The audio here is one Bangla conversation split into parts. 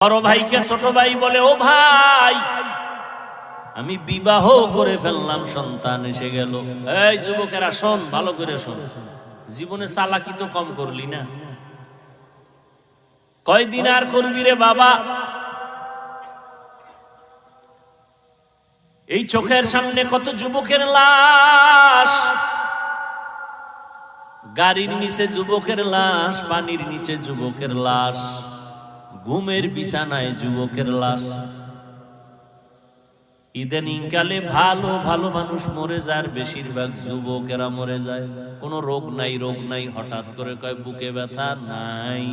বড় ভাইকে ছোট ভাই বলে, ও ভাই আমি বিবাহ করে ফেললাম, সন্তান এসে গেল। এই যুবকেরা শোন, ভালো করে শোন, জীবনে চালাকি তো কম করলি না, কয়দিন আর করবি রে বাবা? এই চোখের সামনে কত যুবকের লাশ, গাড়ির নিচে যুবকের লাশ, পানির নিচে যুবকের লাশ, ঘুমের বিছানায় যুবকের লাশ। ইদানিং কালে ভালো ভালো মানুষ মরে যায়, বেশিরভাগ যুবকেরা মরে যায়। কোনো রোগ নাই, হঠাৎ করে কয় বুকে ব্যথা নাই।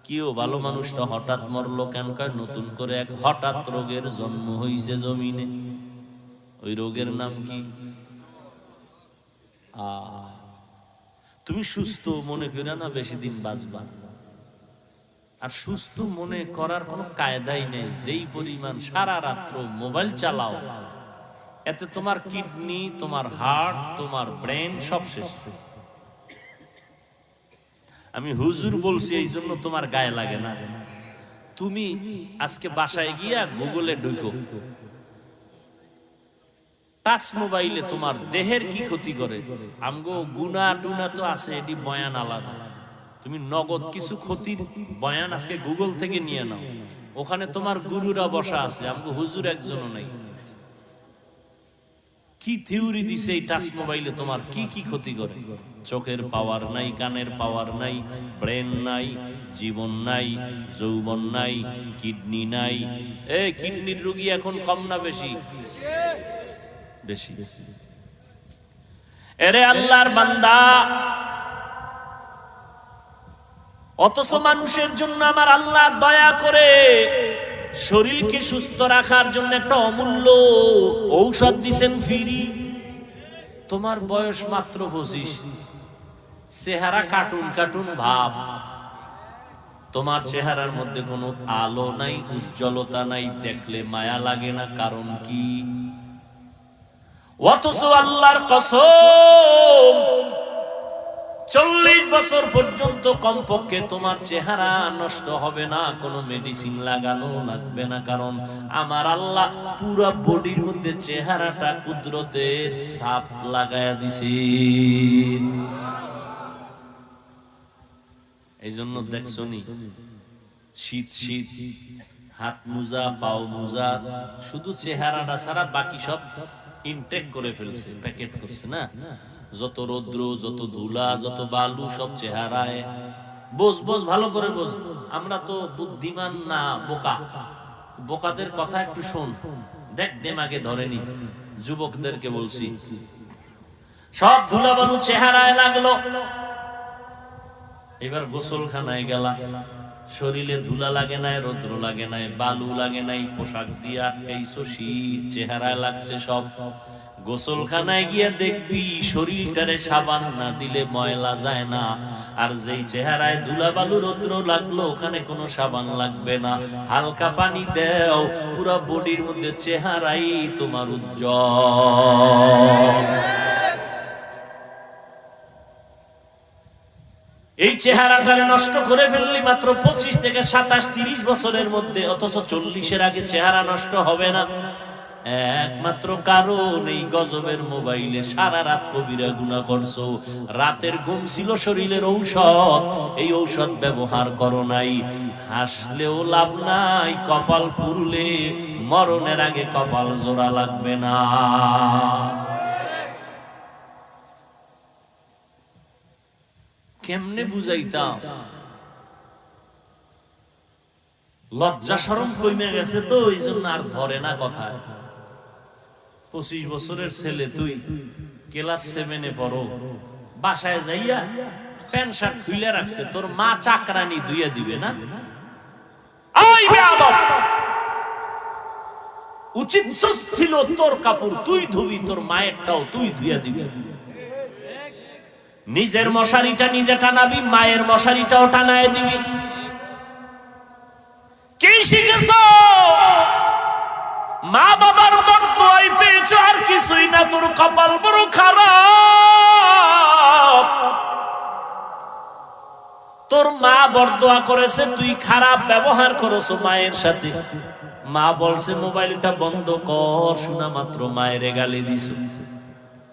কিও ভালো মানুষটা হঠাৎ মরলো কেন? কয় নতুন করে এক হঠাৎ রোগের জন্ম হইছে জমিনে। ওই রোগের নাম কি? তুমি সুস্থ মনে কইরা না বেশি দিন বাঁচবা, আর সুস্থ মনে করার কোনো কায়দাই নেই। যেই পরিমাণ সারা রাত্র মোবাইল চালাও, এতে তোমার কিডনি, তোমার হার্ট, তোমার ব্রেন সব শেষ। আমি হুজুর বলছি এই জন্য তোমার গায়ে লাগে না। তুমি আজকে বাসায় গিয়া গুগলে ঢুকো, টাচ মোবাইলে তোমার দেহের কি ক্ষতি করে। আমগো গুনা টুনা তো আছে, এটি বয়ান আলাদা। তুমি নগদ কিছু ক্ষতির বয়ান আজকে গুগল থেকে নিয়ে নাও, ওখানে তোমার গুরুরা বসা আছে, আমগো হুজুর একজনও নাই। কি থিওরি দিছে এই টাচ মোবাইলে তোমার কি কি ক্ষতি করে। চোখের পাওয়ার নাই, কানের পাওয়ার নাই, ব্রেন নাই, জীবন নাই, যৌবন নাই, কিডনি নাই। এই কিডনির রোগী এখন কম না বেশি? বেশি। এরে আল্লাহর বান্দা, অথচ মানুষের জন্য আমার আল্লাহ দয়া করে শরীরকে সুস্থ রাখার জন্য একটা অমূল্য ঔষধ দিছেন ফ্রি। তোমার বয়স মাত্র 25, চেহারা কার্টুন কার্টুন ভাব, তোমার চেহারার মধ্যে কোনো আলো নাই, উজ্জ্বলতা নাই, দেখলে মায়া লাগে না। কারণ কি? অথচ আল্লাহর কসম 40 বছর পর্যন্ত কমপক্ষে তোমার চেহারা নষ্ট হবে না, কোনো মেডিসিন লাগানো লাগবে না। কারণ আমার আল্লাহ পুরো বডির মধ্যে চেহারাটা কুদরতের ছাপ লাগায়া দিছে। এই জন্য দেখছনি শীত শীত হাত মোজা, পাও মোজা, শুধু চেহারাটা ছাড়া বাকি সব ইনটেক করে ফেলছে, প্যাকেট করছে না। যত রৌদ্র, যত ধুলা, যত বালু সব চেহারায়। বোঝ বোঝ, ভালো করে বোঝ। আমরা তো বুদ্ধিমান না, বোকা। বোকাদের কথা একটু শোন, দেখ দেমাগে ধরেনি। যুবকদেরকে বলছি, সব ধুলা বালু চেহারায় লাগলো, এবার গোসলখানায় গেলা, শরীরে ধুলা লাগে নাই, রৌদ্র লাগে নাই, বালু লাগে নাই, পোশাক দিয়ে আটকাইছো, শীত চেহারায় লাগছে সব। গোসলখানায় গিয়ে দেখবি শরীরটারে সাবান না দিলে ময়লা যায় না। আর যেই চেহারায় ধুলা বালু রৌদ্র লাগলো, ওখানে কোনো সাবান লাগবে না, হালকা পানি দেও, পুরো বডির মধ্যে চেহারাই তোমার উজ্জ্বল। এই চেহারাটারে নষ্ট করে ফেললি মাত্র 25 থেকে 27, 30 বছরের মধ্যে, অথচ 40-এর আগে চেহারা নষ্ট হবে না। একমাত্র কারণ এই গজবের মোবাইলে সারা রাত কবিরা গুনাহ করছো। রাতের ঘুম ছিল শরীরের ঔষধ, এই ঔষধ ব্যবহার করো নাই। হাসলেও লাভ নাই, কপাল পুরলে মরণের আগে কপাল জোড়া লাগবে না। কেমনে বুঝাইতাম? লজ্জা শরম কমে গেছে তো, এই জন্য আর ধরে না কথা। 25 বছরের ছেলে, তুই ক্লাস 7-এ পড়ো, বাসায় যাইয়া প্যান্ট শার্ট খুলে রাখছে, তোর মা চাকরানি ধুইয়া দিবে না? ওই বেয়াদব, উচিত ছিল তোর কাপড় তুই ধুবি, তোর মায়েরটাও তুই ধুইয়া দিবি। নিজের মশারিটা নিজে টানাবি, মায়ের মশারিটাও টানায় দিবি। কি শিখেছো? মা বাবার বদদুয়াই পেয়েছো, আর কিছুই না। তোর কপাল বড় খারাপ, তোর মা বরদোয়া করেছে, তুই খারাপ ব্যবহার করেছো মায়ের সাথে। মা বলছে মোবাইলটা বন্ধ কর, শোনা মাত্র মায়ের গালি দিছো।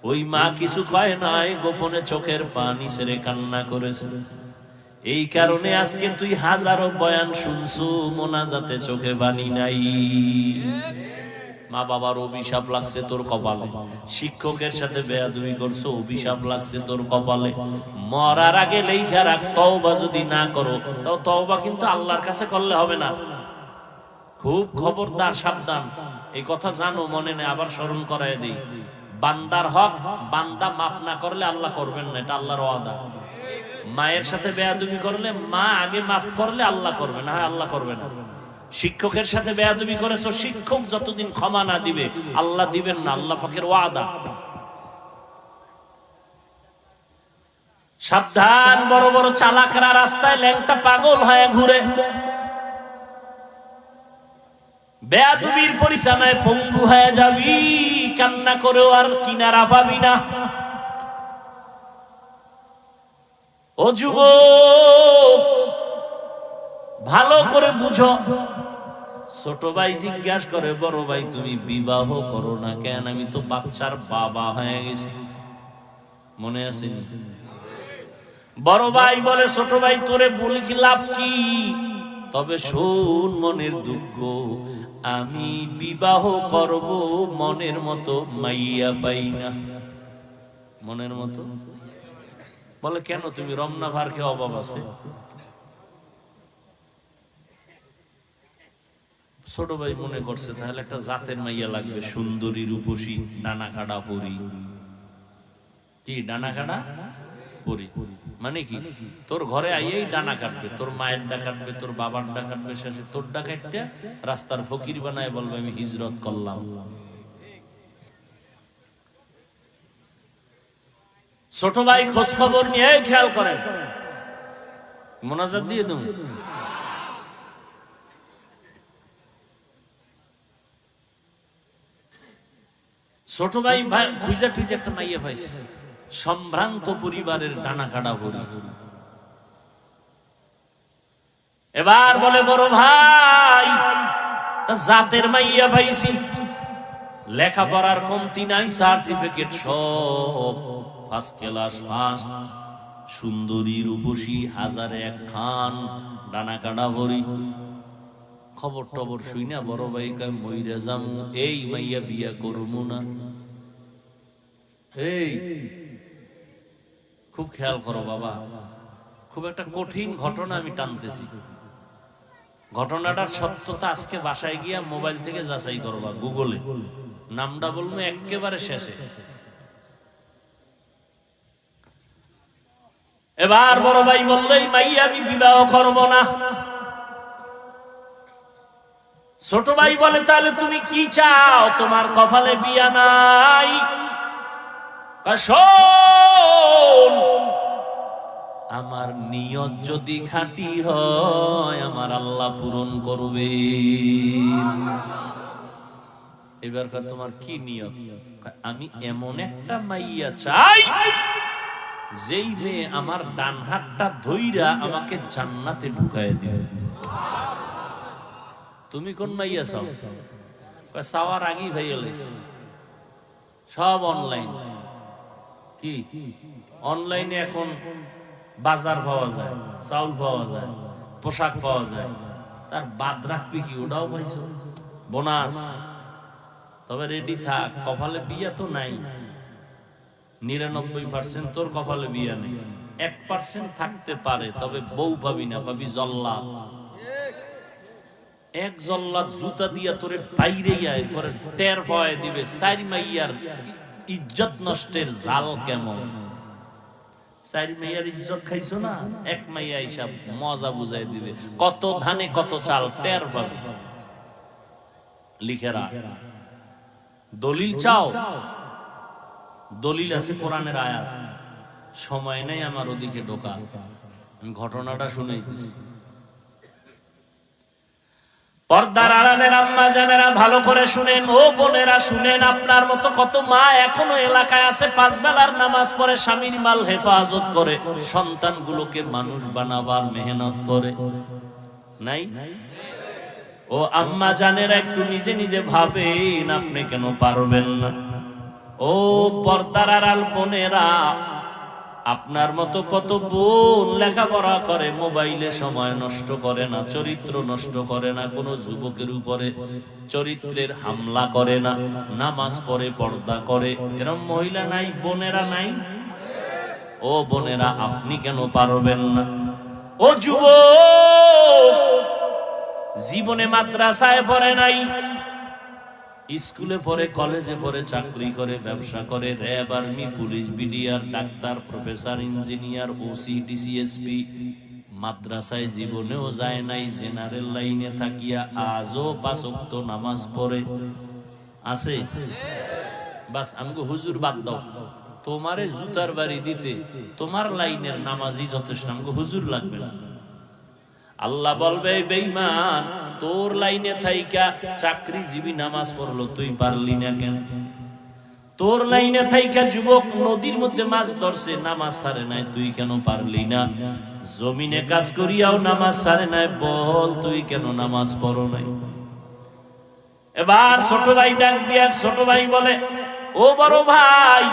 ওই মা কিছু কয় নাই, গোপনে চোখের পানি ছেড়ে কান্না করেছে। এই কারণে আজকে তুই হাজারো বয়ান শুনছো, মোনাজাতে চোখে পানি নাই। মা বাবার অভিশাপ লাগছে তোর কপালে, শিক্ষকের সাথে বেয়াদবি করছো, অভিশাপ লাগছে তোর কপালে। মরার আগে লেখা রাখ, তওবা যদি না করো তাও তওবা কিন্তু আল্লাহর কাছে করলে হবে না। খুব খবরদার, সাবধান। এই কথা জানো, মনে নেই, আবার স্মরণ করায় দিই। বান্দার হক বান্দা মাফ না করলে আল্লাহ করবেন না, এটা আল্লাহর ওয়াদা। মায়ের সাথে বেয়াদবি করলে মা আগে মাফ করলে আল্লাহ করবে না, আল্লাহ করবে না। শিক্ষকের সাথে বেয়াদবি করেছো, শিক্ষক যতদিন ক্ষমা না দিবে আল্লাহ দিবেন না, আল্লাহ পাকের ওয়াদা। সাবধান, বড় বড় চালাকরা রাস্তায় ল্যাংটা পাগল হয়ে ঘুরে, বেয়াদবির পরিচালনায় পঙ্গু হয়ে যাবি, কান্না করেও আর কিনারা পাবি না। ও যুবক, ভালো করে বুঝো। ছোট ভাই জিজ্ঞাসা করে, বড় ভাই তুমি বিবাহ করো না কেন? আমি তো বাচ্চার বাবা হয়ে গেছি, মনে আছে? বড় ভাই বলে, ছোট ভাই তোরে বলি কি লাভ কি? তবে শোন মনের দুঃখ, আমি বিবাহ করব, মনের মতো মাইয়া পাই না। মনের মতো বলে, কেন? তুমি রমনা ভার খেয়ে অভাব আছে? ছোট ভাই মনে করছে তাহলে একটা জাতের মাইয়া লাগবে, সুন্দরী, রূপসী, ডানা কাটা পরি। কি ডানা কাটা পরি মানে কি? তোর ঘরে আইয়েই ডানা কাটবে, তোর মায়ের ডা কাটবে, তোর বাবার ডা কাটবে, শেষে তোর ডা কাটতে রাস্তার ফকির বানায় বলবে আমি হিজরত করলাম। ছোট ভাই খোঁজ খবর নিয়ে খেয়াল করেন, মোনাজাত দিয়ে দেব। ছোট ভাই খুঁজে খুঁজে একটা মাইয়া পাইছে, সম্ভ্রান্ত পরিবারের ডানা কাটা ভরি। এবার বলে, বড় ভাই জাতের মাইয়া পাইছি, লেখাপড়ার কমতি নাই, সার্টিফিকেট সব ফার্স্ট ক্লাস ফার্স্ট, সুন্দরী, রূপসী, হাজারে এক খান, ডানা কাটা ভরি। খবর টবর শুই না বড় ভাই কয়, মইরা যামু, এই মাইয়া বিয়া করবো না। এই খুব খেয়াল করো বাবা, খুব একটা কঠিন ঘটনা আমি টানতেছি। ঘটনাটার সত্যতা আজকে বাসায় গিয়া মোবাইল থেকে যাচাই করবা, গুগলে নামটা বলবো একেবারে শেষে। এবার বড় ভাই বললো, এই মাইয়া আমি বিবাহ করব না। ছোট ভাই বলে, তাহলে তুমি কি চাও? তোমার কপালে বিয়া নাই? শোন, আমার নিয়ত যদি খাঁটি হয় আমার আল্লাহ পূরণ করবে। এবার তোমার কি নিয়ত? আমি এমন একটা মাইয়া চাই যেই মেয়ে আমার ডান হাতটা ধইরা আমাকে জান্নাতে ঢুকায় দিবে। তুমি কোন মাইয়া চাও? চাওয়ার আগেই ভাইয়া লাইছে, সব অনলাইন। কি অনলাইনে এখন বাজার পাওয়া যায়, চাউল পাওয়া যায়, পোশাক পাওয়া যায়, তার বাদ রাখবি কি? ওটাও পাইছো বোনাস। তবে রেডি থাক, কপালে বিয়া তো নাই। 99% তোর কপালে বিয়া নেই, 1% থাকতে পারে, তবে বউ পাবি না, পাবি জল্লাদ। এক জল্লাদ জুতা দিয়া তোরে বাইরে এরপরে টের পাওয়ায় দিবে চারি মাইয়ার ইজ্জত নষ্টের জাল কেমন। চারি মাইয়ার ইজ্জত খাইছো না, এক মাইয়া হিসাব মজা বুঝাই দিবে, কত ধানে কত চাল টের পাবে। লিখে রাখ। দলিল চাও? দলিল আছে কোরআনের আয়াত। সময় নেই আমার ওদিকে ঢোকা, আমি ঘটনাটা শুনাইতেছি। পর্দার আড়ালের আম্মা জানেরা ভালো করে শুনেন, ও বোনেরা শুনেন, আপনার মতো কত মা এখনো এলাকায় আছে, 5 বেলার নামাজ পড়ে, স্বামীর মাল হেফাজত করে, সন্তানগুলোকে মানুষ বানাবার মেহনত করে, নাই? ও আম্মা জানেরা একটু নিজে নিজে ভাবেন, আপনি কেন পারবেন না? ও পর্দার আড়াল বোনেরা, আপনার মতো কত বোন লেখাপড়া করে, মোবাইলে সময় নষ্ট করে না, চরিত্র নষ্ট করে না, কোনো যুবকের উপরে চরিত্রের হামলা করে না, নামাজ পড়ে, পর্দা করে, এরকম মহিলা নাই? বোনেরা নাই? ও বোনেরা, আপনি কেন পারবেন না? ও যুবক, জীবনে মাদ্রাসায় পড়ে নাই, স্কুলে পড়ে, কলেজে পড়ে, চাকরি করে, ব্যবসা করে, RAB, army, police, BDR, doctor, professor, engineer, OC, DC SP, মাদ্রাসায় জীবনেও যায় নাই, জেনারেল লাইনে থাকিয়া আজও 5 ওয়াক্ত নামাজ পড়ে আছে। বাস আমগো হুজুর বাদ দাও, তোমারে জুতার বাড়ি দিতে তোমার লাইনের নামাজই যথেষ্ট, আমগো হুজুর লাগবে না। আল্লাহ বলবে, বেঈমান, তোর লাইনে থাইকা চাকরিজীবী নামাজ পড়লো, তুই পারলি না কেন? তোর লাইনে থাইকা যুবক নদীর মধ্যে মাছ ধরছে, নামাজ ছাড়ে নাই, তুই কেন পারলি না? জমিনে কাজ করিয়াও নামাজ ছাড়ে নাই, বল তুই কেন নামাজ পড়ো নাই? এবার ছোট ভাই ডাক দিয়া, ছোট ভাই বলে, ও বড় ভাই,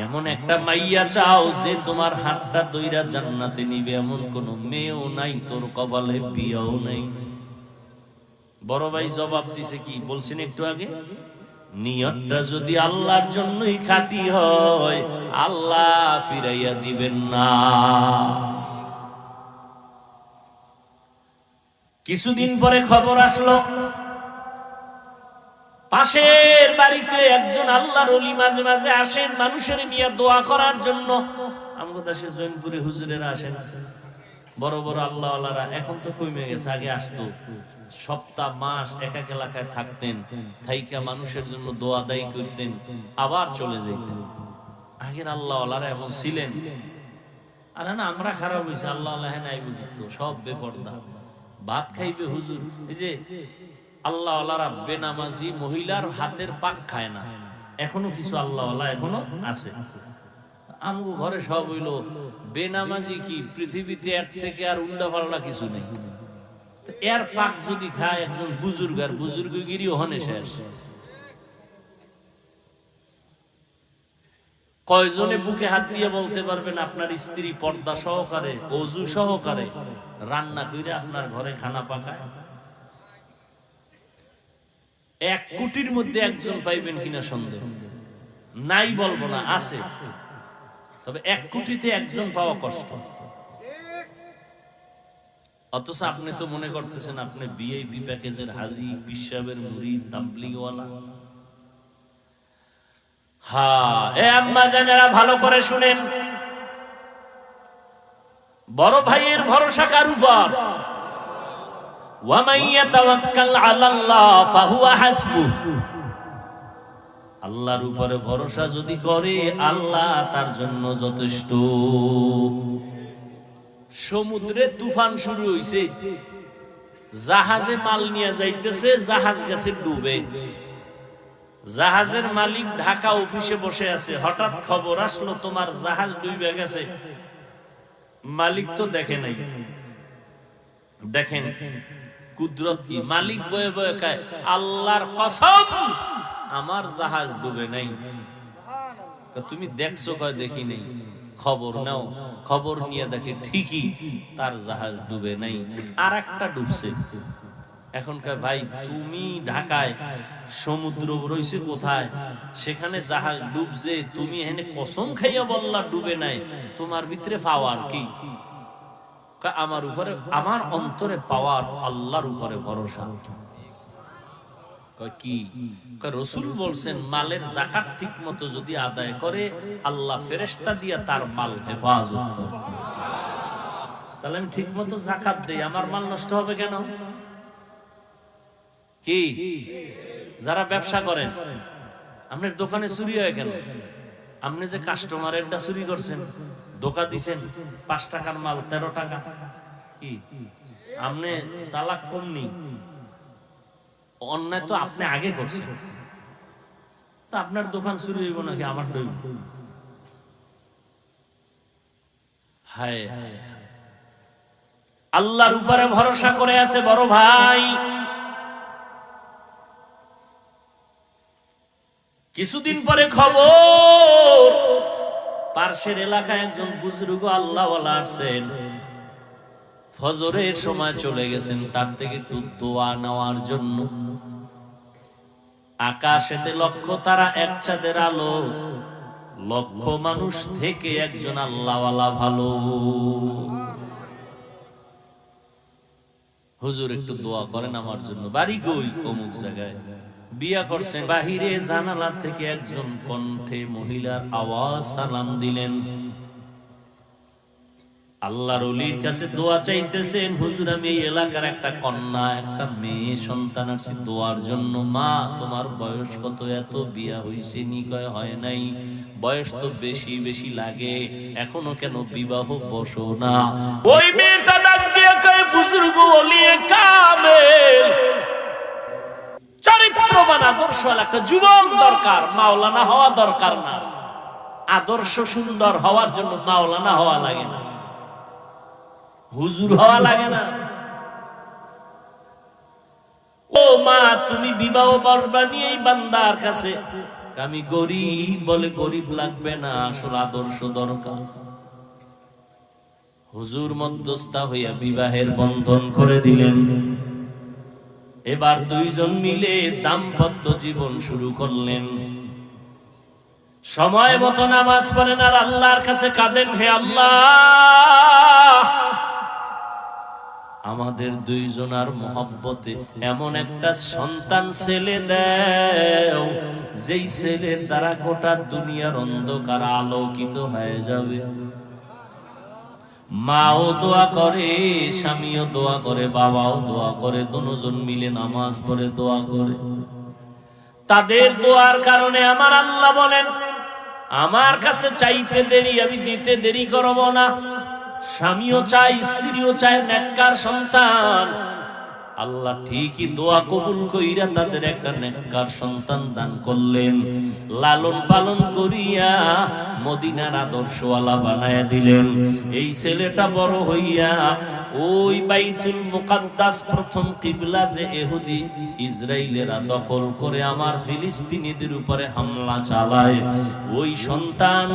এমন একটা মাইয়া চাও যে তোমার হাতটা দইরা জান্নাতে নিবে, এমন কোন মেয়েও নাই, তোর কপালে বিয়াও নাই। বড় ভাই জবাব দিছে, কি বলছেন একটু আগে, নিয়তটা যদি আল্লাহর জন্যই খাঁটি হয়, আল্লাহ ফিরাইয়া দিবেন না। কিছুদিন পরে খবর আসলো, পাশের বাড়িতে একজন আল্লাহর ওলি মাঝে মাঝে আসেন মানুষের নিয়ে দোয়া করার জন্য। আমাদের দেশে জৈনপুরে হুজুরেরা আসেন, বড় বড় আল্লাহওয়ালারা, এখন তো কমে গেছে, আগে আসতো, সপ্তাহ মাস এক এক এলাকায় থাকতেন, থাইকা মানুষের জন্য দোয়া দায়ী করতেন, আবার চলে যেতেন। আগের আল্লাহওয়ালারা এমন ছিলেন। আর না, আমরা খারাপ হয়েছে, আল্লাহ নাইব, কিন্তু সব বেপর্দা, ভাত খাইবে হুজুর। এই যে আল্লাহওয়ালারা বেনামাজি মহিলার হাতের পাক খায় না, এখনো কিছু আল্লাহওয়ালা এখনো আছে। আমগো ঘরে সব হইল বেনামাজি, কি পৃথিবীতে এর থেকে আর উল্টা পাল্টা কিছু নেই। এর পাক যদি খায় একজন বুজুর্গ, আর বুজুর্গগিরি ওখানে শেষ। কয়জনে বুকে হাত দিয়ে বলতে পারবেন আপনার স্ত্রী পর্দা সহকারে, ওযু সহকারে রান্না করে আপনার ঘরে খানা পাকায়? 1 কোটির মধ্যে একজন পাইবেন কিনা সন্দেহ নাই, বলবো না, আছে, তবে 1 কোটিতে একজন পাওয়া কষ্ট। অথচ আপনি তো মনে করতেছেন আপনি ভিআইপি প্যাকেজের হাজী, পিসাবের মুরিদ, তাবলীগওয়ালা। হ্যাঁ, এ আম্মা জানেরা ভালো করে শুনেন, বড় ভাইয়ের ভরসা কার উপর? ওয়ামান ইয়াতাওয়াক্কাল আলাল্লাহ ফাহুয়া হাসবুহু, আল্লাহর উপরে ভরসা যদি করে, আল্লাহ তার জন্য যথেষ্ট। সমুদ্রে তুফান শুরু হইছে, জাহাজে মাল নিয়ে যাইতেছে, জাহাজ গেছে ডুবে। জাহাজের মালিক ঢাকা অফিসে বসে আছে, হঠাৎ খবর আসলো তোমার জাহাজ ডুবে গেছে। মালিক তো দেখে নাই। দেখেন কুদরত কি, মালিক বয়ে বয়ে খায়, আল্লাহর কসম আমার জাহাজ ডুবে নাই। তুমি দেখছো? কয় দেখি নেই। খবর নাও, খবর নিয়ে দেখে ঠিকই তার জাহাজ ডুবে নাই, আর একটা ডুবছে। এখনকার ভাই, তুমি ঢাকায়, সমুদ্র রইছে কোথায়, সেখানে জাহাজ ডুবছে, তুমি এখানে কসম খাইয়া বললা ডুবে নাই, তোমার ভিতরে পাওয়ার কি? আমার উপরে, আমার অন্তরে পাওয়ার আল্লাহর উপরে ভরসা। কি? রাসূল বলছেন মালের যাকাত ঠিক মতো যদি আদায় করে, আল্লাহ ফেরেশতা দিয়া তার মাল হেফাজত করে। তাহলে আমি ঠিক মতো যাকাত দেই, আমার মাল নষ্ট হবে কেন? কি? যারা ব্যবসা করেন, আপনার দোকানে চুরি হয় কেন? আপনি যে কাস্টমারেরটা চুরি করছেন, ধোকা দিছেন, 5 টাকার মাল 13 টাকা, কি আপনি চালাক কমনি, অন্যায় তো আপনি আগে করছেন, তা আপনার দোকান চুরি হইব নাকি আমার হইব? হায় হায়, আল্লাহর উপরে ভরসা করে আছে বড় ভাই। কিছুদিন পরে খবর, পার্শ্বের এলাকায় একজন বুজুর্গ আল্লাহওয়ালা আসছেন, ফজরের সময় চলে গেছেন তার থেকে একটু দোয়া নেওয়ার জন্য। আকাশেতে লক্ষ তারা, এক চাঁদের আলো, লক্ষ মানুষ থেকে একজন আল্লাহওয়ালা ভালো। হুজুর একটু দোয়া করেন আমার জন্য। বাড়ি কই? অমুক জায়গায়। বিয়া করছেন। বাহিরে জানালা থেকে একজন কণ্ঠে মহিলার আওয়াজ সালাম দিলেন। আল্লাহর ওলির কাছে দোয়া চাইতেছেন, হুজুর আমি এই এলাকার একটা কন্যা, একটা মেয়ে সন্তান আসছি দোয়ার জন্য। মা তোমার বয়স কত? এত, বিয়া হইছে নি? কয় হয় নাই। বয়স তো বেশি বেশি লাগে, এখনো কেন বিবাহ বসো না? ওই মেয়েটা ডাক দিয়ে কয়, বুজুর্গ ওলিয়ে কামেল, চরিত্রবান আদর্শওয়ালা একটা যুবক দরকার, মাওলানা হওয়া দরকার না। আদর্শ সুন্দর হওয়ার জন্য মাওলানা হওয়া লাগে না, হুজুর হওয়া লাগে না। ও মা তুমি বিবাহ বসবা নিয়ে এই বান্দার কাছে, আমি গরিব বলে গরিব লাগবে না, আসল আদর্শ দরকার। হুজুর মধ্যস্থা হইয়া বিবাহের বন্ধন করে দিলেন। এবার দুইজন মিলে দাম্পত্য জীবন শুরু করলেন। সময় মতো নামাজ পড়েন আর আল্লাহর কাছে কাঁদেন, হে আল্লাহ আমাদের দুইজনার মহব্বতে এমন একটা সন্তান ছেলে দাও, যেই ছেলের দ্বারা গোটা দুনিয়ার অন্ধকার আলোকিত হয়ে যাবে। মাও দোয়া করে, স্বামীও দোয়া করে, বাবাও দোয়া করে, দুজন মিলে নামাজ পড়ে দোয়া করে। তাদের দোয়ার কারণে আমার আল্লাহ বলেন, আমার কাছে চাইতে দেরি, আমি দিতে দেরি করব না। স্বামীও চায়, স্ত্রীও চায় নেককার সন্তান। আল্লাহ ঠিকই দোয়া কবুল কইরা তাদের একটা নেককার সন্তান দান করলেন। লালন পালন করিয়া মদিনার আদর্শওয়ালা বানায়া দিলেন। এই ছেলেটা বড় হইয়া ওই বাইতুল মুকাদ্দাস, প্রথম কিবলা যে ইহুদি ইসরাইলেরা দখল করে আমার ফিলিস্তিনিদের উপরে হামলা চালায়, ওই সন্তান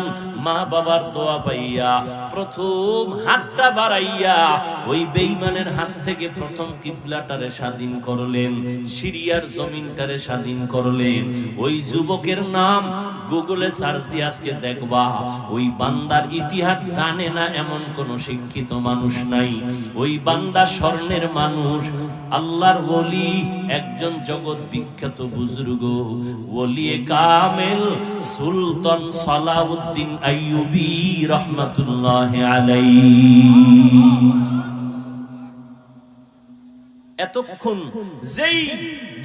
মা বাবার দোয়া পাইয়া প্রথম হাতটা বাড়াইয়া ওই বেঈমানের হাত থেকে প্রথম কিবলাটারে স্বাধীন করলেন, সিরিয়ার জমিনটারে স্বাধীন করলেন। ওই যুবকের নাম গুগলে সার্চ দিয়ে আজকে দেখবা, ওই বান্দার ইতিহাস জানে না এমন কোন শিক্ষিত মানুষ নাই। ওই বান্দা স্বর্ণের মানুষ, আল্লাহর ওলি, একজন জগৎ বিখ্যাত বুজুর্গ, ওলিয়ে কামেল সুলতান সালাউদ্দিন আইয়ুবী রাহমাতুল্লাহ আলাইহি। এতক্ষণ যেই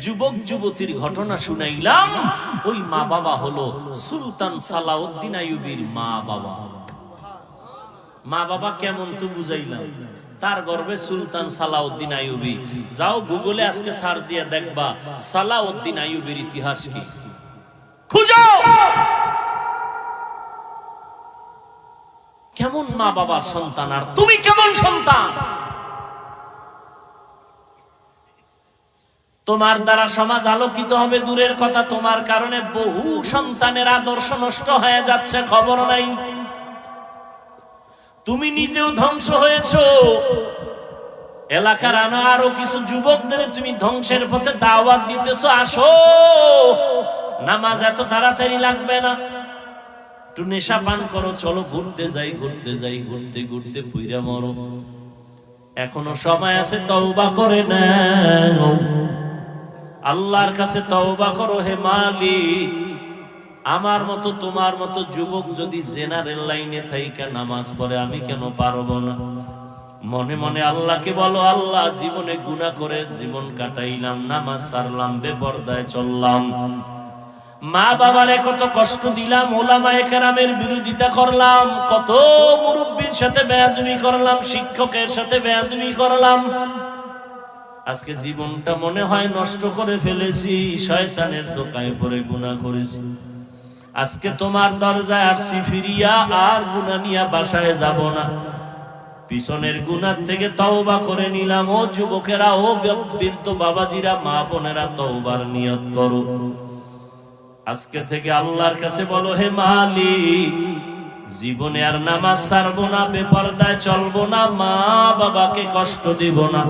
যুবক যুবতীর ঘটনা শুনাইলাম, ওই মা বাবা হলো সুলতান সালাউদ্দিন আইয়ুবীর মা বাবা। মা বাবা কেমন তো বুঝাইলাম, তার গর্ভে সুলতান সালাউদ্দিন আইয়ুবী। যাও গুগলে আজকে সার্চ দিয়ে দেখবা সালাউদ্দিন আইয়ুবীর ইতিহাস কি, খুঁজো কেমন মা বাবার সন্তান, আর তুমি কেমন সন্তান। তোমার দ্বারা সমাজ আলোকিত হবে দূরের কথা, তোমার কারণে বহু সন্তানের আদর্শ নষ্ট হয়ে যাচ্ছে, খবর নাই। তুমি নিজেও ধ্বংস হয়েছো, এলাকার আরো কিছু যুবকদের তুমি ধ্বংসের পথে দাওয়াত দিতেছো, আসো নামাজ এত তাড়াতাড়ি লাগবে না, একটু নেশা পান করো, চলো ঘুরতে যাই, ঘুরতে যাই, ঘুরতে ঘুরতে পুইরা মরো। এখনো সময় আছে, তওবা করে নাও, আল্লাহর কাছে তওবা করো। হে মালিক, আমার মতো তোমার মতো যুবক যদি জেনারেল লাইনে থাইকা নামাজ পড়ে, আমি কেন পারবো না? মনে মনে আল্লাহকে বলো, আল্লাহ জীবনে গুনাহ করে জীবন কাটাইলাম, নামাজ ছাড়লাম, বেপরদায় চললাম, মা বাবারে কত কষ্ট দিলাম, ওলামায়ে কেরামের বিরোধিতা করলাম, কত মুরব্বির সাথে বেয়াদবি করলাম, শিক্ষকের সাথে বেয়াদবি করলাম, আজকে জীবনটা মনে হয় নষ্ট করে ফেলেছি, শয়তানের ধোঁকায় পড়ে গুনাহ করেছি। আজকে তোমার দরজায় আসছি ফিরিয়া, আর গুনাহ নিয়ে বাসায় যাব না। পিছনের গুনাহ থেকে তওবা করে নিলাম। ও যুবকেরা, ও বৃদ্ধ বাবাজিরা, মা বোনেরা, তওবার নিয়ত করো। আজকে থেকে আল্লাহর কাছে বলো, হে মালিক, জীবনে আর নামাজ ছাড়বো না, বেপরদায় চলবো না, মা বাবাকে কষ্ট দিব না।